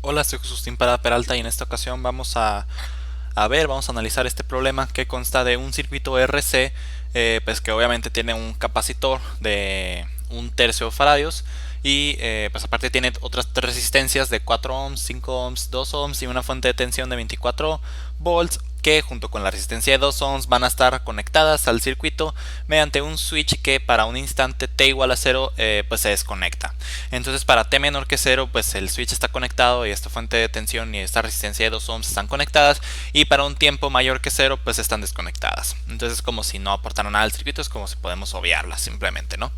Hola, soy Justin Peralta y en esta ocasión vamos a analizar este problema que consta de un circuito RC, pues que obviamente tiene un capacitor de 1/3 faradios y pues aparte tiene otras tres resistencias de 4 ohms, 5 ohms, 2 ohms y una fuente de tensión de 24 volts que junto con la resistencia de 2 ohms van a estar conectadas al circuito mediante un switch que para un instante t igual a 0 pues se desconecta. Entonces para t menor que 0 pues el switch está conectado y esta fuente de tensión y esta resistencia de 2 ohms están conectadas, y para un tiempo mayor que 0 pues están desconectadas. Entonces es como si no aportaran nada al circuito, es como si podemos obviarlas simplemente, ¿no?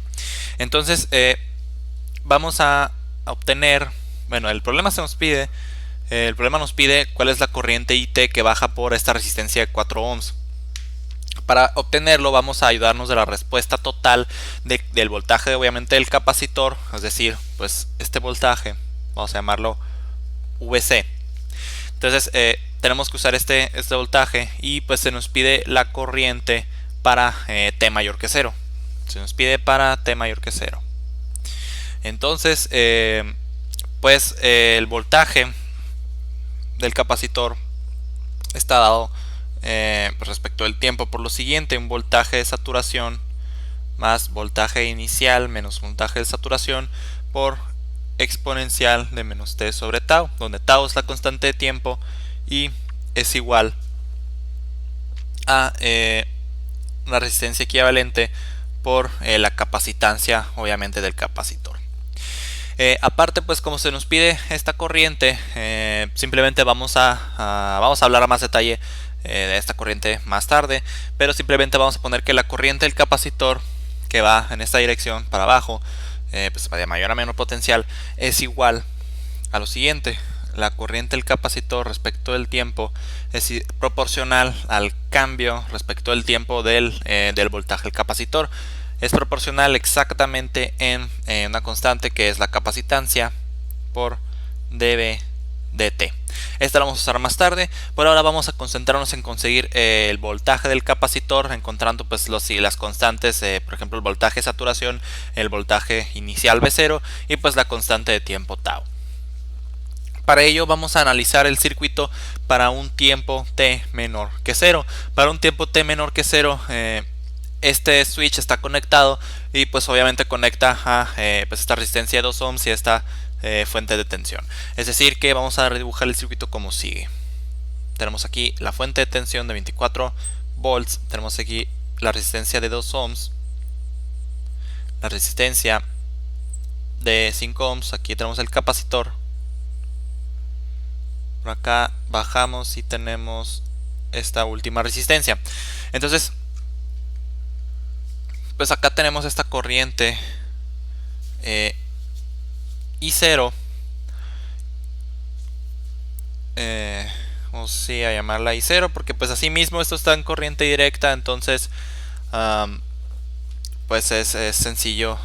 Entonces vamos a obtener, bueno, el problema nos pide cuál es la corriente IT que baja por esta resistencia de 4 ohms. Para obtenerlo vamos a ayudarnos de la respuesta total del voltaje obviamente del capacitor, es decir, pues este voltaje, vamos a llamarlo VC. Entonces tenemos que usar este voltaje y pues se nos pide la corriente para t mayor que 0. Se nos pide para t mayor que 0. Entonces pues el voltaje del capacitor está dado respecto del tiempo por lo siguiente: un voltaje de saturación más voltaje inicial menos voltaje de saturación por exponencial de menos t sobre tau, donde tau es la constante de tiempo y es igual a una resistencia equivalente por la capacitancia obviamente del capacitor. Aparte, pues como se nos pide esta corriente, simplemente vamos a hablar a más detalle de esta corriente más tarde, pero simplemente vamos a poner que la corriente del capacitor que va en esta dirección para abajo, pues de mayor a menor potencial, es igual a lo siguiente: la corriente del capacitor respecto del tiempo es proporcional al cambio respecto del tiempo del voltaje del capacitor. Es proporcional exactamente en una constante que es la capacitancia por dB dt. Esta la vamos a usar más tarde. Por ahora vamos a concentrarnos en conseguir el voltaje del capacitor, encontrando pues las constantes, por ejemplo el voltaje de saturación, el voltaje inicial V0 y pues la constante de tiempo tau. Para ello vamos a analizar el circuito para un tiempo t menor que 0. Para un tiempo t menor que 0, este switch está conectado y pues obviamente conecta a pues esta resistencia de 2 ohms y esta fuente de tensión. Es decir que vamos a redibujar el circuito como sigue: tenemos aquí la fuente de tensión de 24 volts, tenemos aquí la resistencia de 2 ohms, la resistencia de 5 ohms, aquí tenemos el capacitor. Por acá bajamos y tenemos esta última resistencia. Entonces pues acá tenemos esta corriente I0, vamos a llamarla I0 porque pues así mismo esto está en corriente directa, entonces pues es sencillo,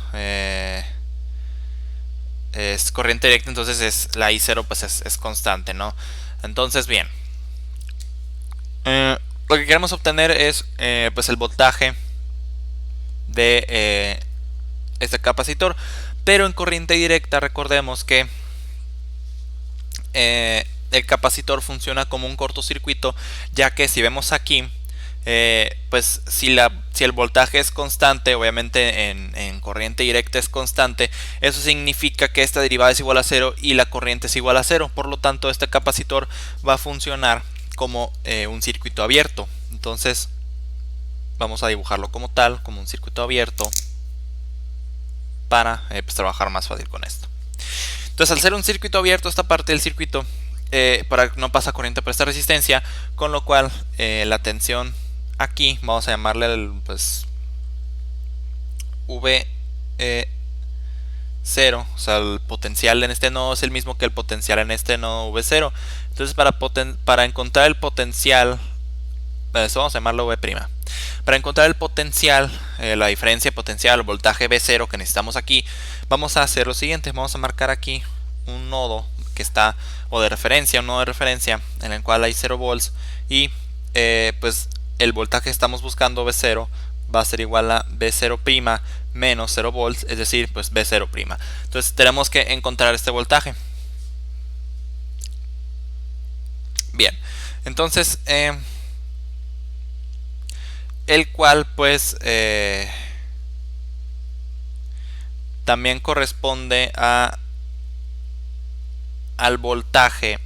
es corriente directa, entonces la I0 pues es constante, ¿no? Entonces bien, lo que queremos obtener es pues el voltaje de este capacitor, pero en corriente directa recordemos que el capacitor funciona como un cortocircuito, ya que si vemos aquí, pues si el voltaje es constante, obviamente en corriente directa es constante, eso significa que esta derivada es igual a 0 y la corriente es igual a 0. Por lo tanto este capacitor va a funcionar como un circuito abierto. Entonces vamos a dibujarlo como tal, como un circuito abierto, para pues trabajar más fácil con esto. Entonces al ser un circuito abierto, esta parte del circuito no pasa corriente por esta resistencia, con lo cual la tensión aquí vamos a llamarle pues V0, o sea el potencial en este nodo es el mismo que el potencial en este nodo V0. Entonces para encontrar el potencial, eso vamos a llamarlo V'. Para encontrar el potencial, la diferencia de potencial, el voltaje V0 que necesitamos aquí, vamos a hacer lo siguiente: vamos a marcar aquí un nodo que está, o de referencia, un nodo de referencia en el cual hay 0 volts y pues el voltaje que estamos buscando, V0, va a ser igual a V0' menos 0 volts, es decir, pues V0'. Entonces tenemos que encontrar este voltaje. Bien, entonces el cual pues también corresponde al voltaje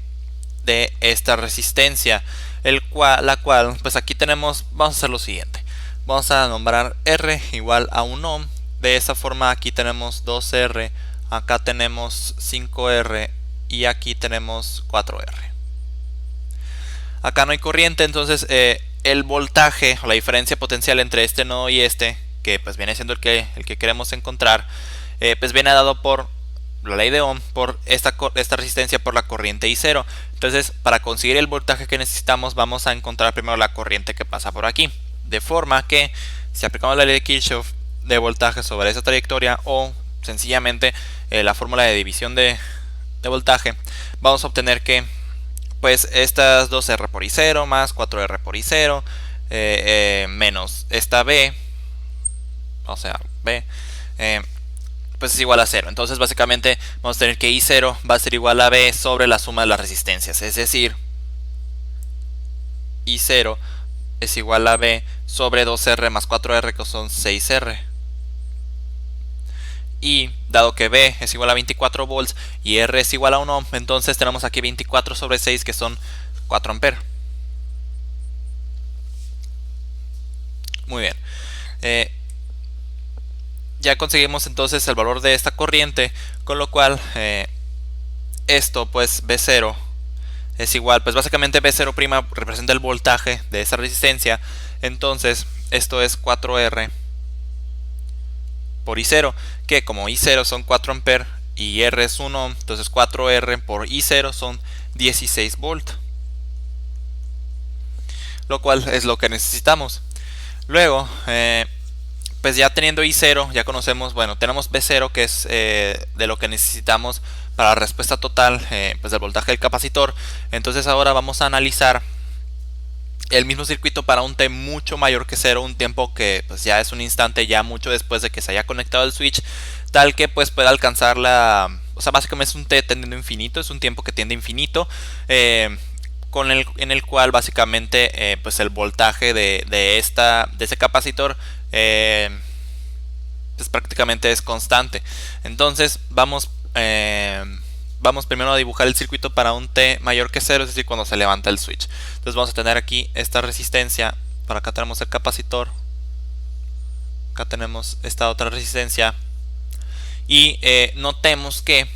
de esta resistencia, la cual pues aquí tenemos, vamos a hacer lo siguiente, vamos a nombrar R igual a 1 ohm. De esa forma aquí tenemos 2R, acá tenemos 5R y aquí tenemos 4R. Acá no hay corriente, entonces el voltaje o la diferencia potencial entre este nodo y este, que pues viene siendo el que queremos encontrar, pues viene dado por la ley de Ohm, por esta resistencia por la corriente I0. Entonces, para conseguir el voltaje que necesitamos, vamos a encontrar primero la corriente que pasa por aquí. De forma que, si aplicamos la ley de Kirchhoff de voltaje sobre esa trayectoria, o sencillamente la fórmula de división de voltaje, vamos a obtener que pues estas 2R por I0 más 4R por I0 menos esta B, o sea, B, pues es igual a 0. Entonces básicamente vamos a tener que I0 va a ser igual a B sobre la suma de las resistencias. Es decir, I0 es igual a B sobre 2R más 4R, que son 6R. Y dado que B es igual a 24 volts y R es igual a 1 ohm, entonces tenemos aquí 24 sobre 6, que son 4 amperes. Muy bien. Ya conseguimos entonces el valor de esta corriente, con lo cual esto pues B0 es igual, pues básicamente B0' representa el voltaje de esa resistencia. Entonces esto es 4R por I0, que como I0 son 4 amperes y R es 1, entonces 4R por I0 son 16 volts, lo cual es lo que necesitamos. Luego pues ya teniendo I0, ya conocemos, bueno, tenemos B0, que es de lo que necesitamos para la respuesta total pues del voltaje del capacitor. Entonces ahora vamos a analizar el mismo circuito para un T mucho mayor que 0, un tiempo que pues ya es un instante, ya mucho después de que se haya conectado el switch, tal que pues pueda alcanzar o sea, básicamente es un T tendiendo infinito, es un tiempo que tiende infinito, en el cual básicamente pues el voltaje de ese capacitor pues prácticamente es constante. Entonces vamos primero a dibujar el circuito para un T mayor que 0, es decir, cuando se levanta el switch. Entonces vamos a tener aquí esta resistencia, para acá tenemos el capacitor, acá tenemos esta otra resistencia, y notemos que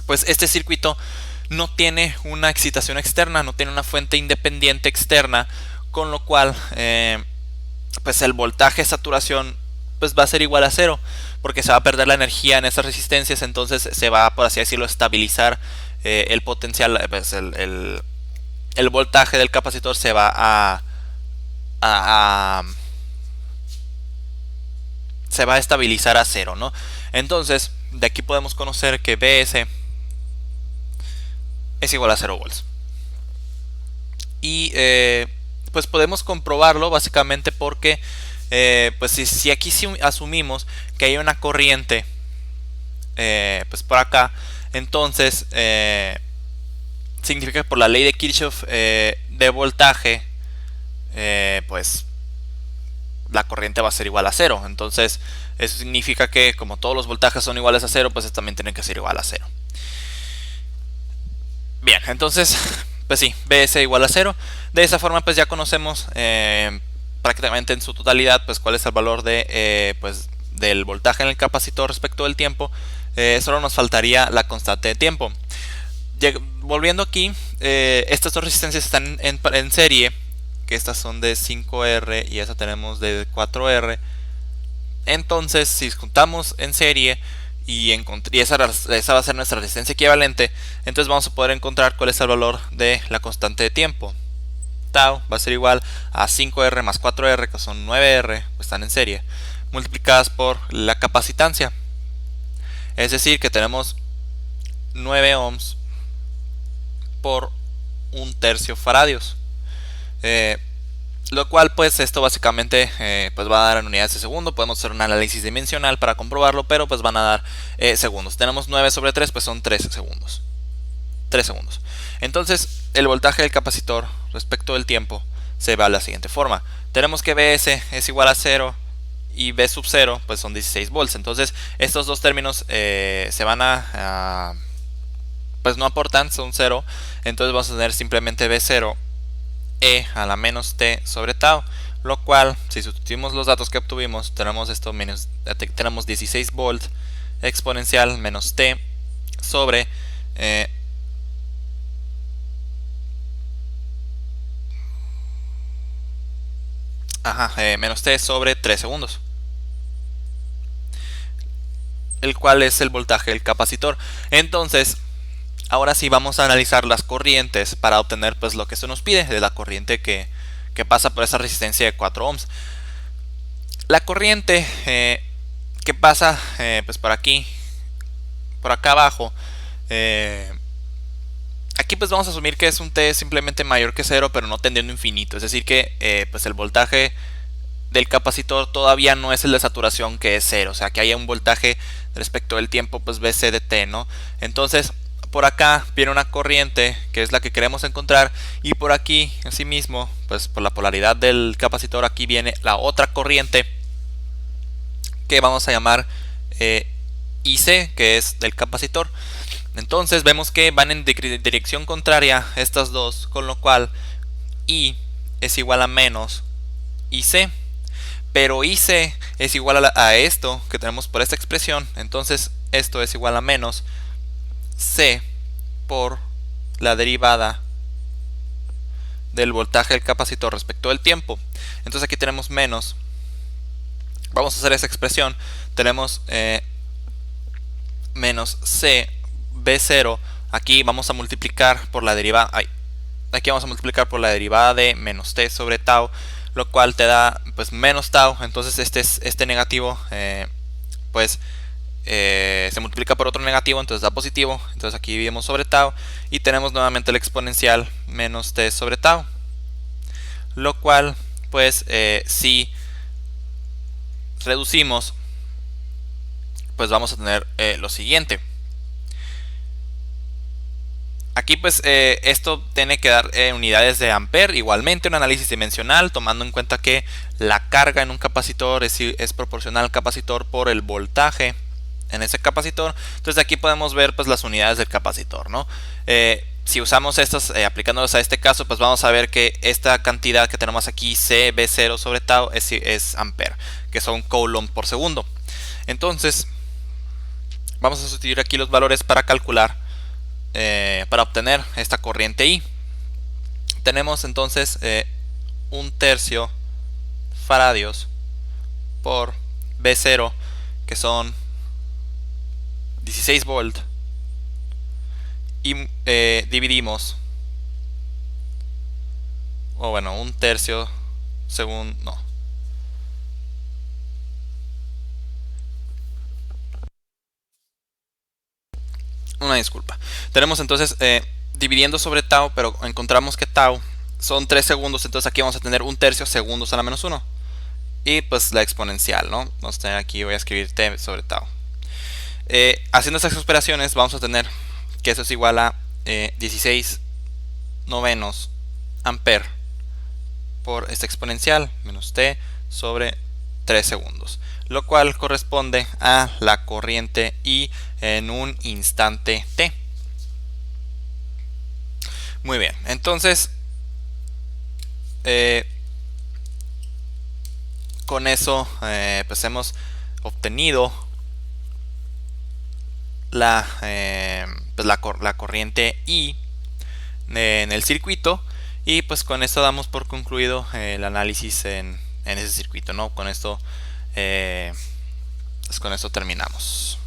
pues este circuito no tiene una excitación externa, no tiene una fuente independiente externa, con lo cual pues el voltaje de saturación pues va a ser igual a 0, porque se va a perder la energía en esas resistencias. Entonces se va, por así decirlo, estabilizar el potencial, pues el voltaje del capacitor se va se va a estabilizar a 0, ¿no? Entonces de aquí podemos conocer que Bs es igual a 0 volts. Y pues podemos comprobarlo básicamente porque pues si aquí asumimos que hay una corriente pues por acá, entonces significa que por la ley de Kirchhoff de voltaje pues la corriente va a ser igual a 0. Entonces eso significa que como todos los voltajes son iguales a 0, pues también tienen que ser igual a 0. Bien, entonces pues sí, Bs igual a 0. De esa forma pues ya conocemos prácticamente en su totalidad pues cuál es el valor pues del voltaje en el capacitor respecto del tiempo. Solo nos faltaría la constante de tiempo. Volviendo aquí, estas dos resistencias están en serie, que estas son de 5R y esta tenemos de 4R. Entonces si juntamos en serie y esa va a ser nuestra resistencia equivalente, entonces vamos a poder encontrar cuál es el valor de la constante de tiempo. Tau va a ser igual a 5R más 4R, que son 9R, pues están en serie, multiplicadas por la capacitancia. Es decir, que tenemos 9 ohms por 1/3 faradios. Lo cual pues esto básicamente pues va a dar en unidades de segundo. Podemos hacer un análisis dimensional para comprobarlo, pero pues van a dar segundos. Tenemos 9 sobre 3, pues son 3 segundos. 3 segundos. Entonces el voltaje del capacitor respecto del tiempo se va de la siguiente forma. Tenemos que Vs es igual a 0 y V sub 0 pues son 16 volts. Entonces estos dos términos se van pues no aportan, son 0. Entonces vamos a tener simplemente V0 E a la menos T sobre tau. Lo cual, si sustituimos los datos que obtuvimos, tenemos esto tenemos 16 volts exponencial menos T sobre menos T sobre 3 segundos, el cual es el voltaje del capacitor. Entonces, ahora sí vamos a analizar las corrientes para obtener pues lo que se nos pide de la corriente que pasa por esa resistencia de 4 ohms. La corriente que pasa pues por aquí, por acá abajo, aquí pues vamos a asumir que es un T simplemente mayor que 0, pero no tendiendo infinito. Es decir que pues el voltaje del capacitor todavía no es el de saturación, que es 0. O sea que haya un voltaje respecto del tiempo pues Vc de T, ¿no? Entonces por acá viene una corriente que es la que queremos encontrar, y por aquí asimismo pues por la polaridad del capacitor aquí viene la otra corriente que vamos a llamar IC, que es del capacitor. Entonces vemos que van en dirección contraria estas dos, con lo cual I es igual a menos IC, pero IC es igual a esto que tenemos por esta expresión. Entonces esto es igual a menos C por la derivada del voltaje del capacitor respecto del tiempo. Entonces aquí tenemos menos, vamos a hacer esa expresión, tenemos menos C V0, aquí vamos a multiplicar por la derivada, aquí vamos a multiplicar por la derivada de menos T sobre tau, lo cual te da pues menos tau. Entonces este negativo pues se multiplica por otro negativo, entonces da positivo. Entonces aquí dividimos sobre tau y tenemos nuevamente el exponencial menos T sobre tau, lo cual pues si reducimos pues vamos a tener lo siguiente. Aquí pues esto tiene que dar unidades de ampere, igualmente un análisis dimensional, tomando en cuenta que la carga en un capacitor es proporcional al capacitor por el voltaje en ese capacitor. Entonces aquí podemos ver pues las unidades del capacitor, ¿no? Si usamos estas aplicándolos a este caso, pues vamos a ver que esta cantidad que tenemos aquí, C V0 sobre tau, es ampere, que son coulomb por segundo. Entonces vamos a sustituir aquí los valores para calcular, para obtener esta corriente I. Tenemos entonces 1/3 faradios por V0, que son 16 volt, y dividimos, o bueno, 1/3 según, no, una disculpa. Tenemos entonces dividiendo sobre tau, pero encontramos que tau son 3 segundos, entonces aquí vamos a tener 1/3 segundos a la menos 1. Y pues la exponencial, ¿no? Vamos a tener aquí, voy a escribir T sobre tau. Haciendo estas operaciones vamos a tener que eso es igual a 16 novenos ampere por esta exponencial menos T sobre 3 segundos, lo cual corresponde a la corriente I en un instante T. Muy bien, entonces con eso pues hemos obtenido la corriente I en el circuito, y pues con esto damos por concluido el análisis en ese circuito, ¿no? Con esto terminamos.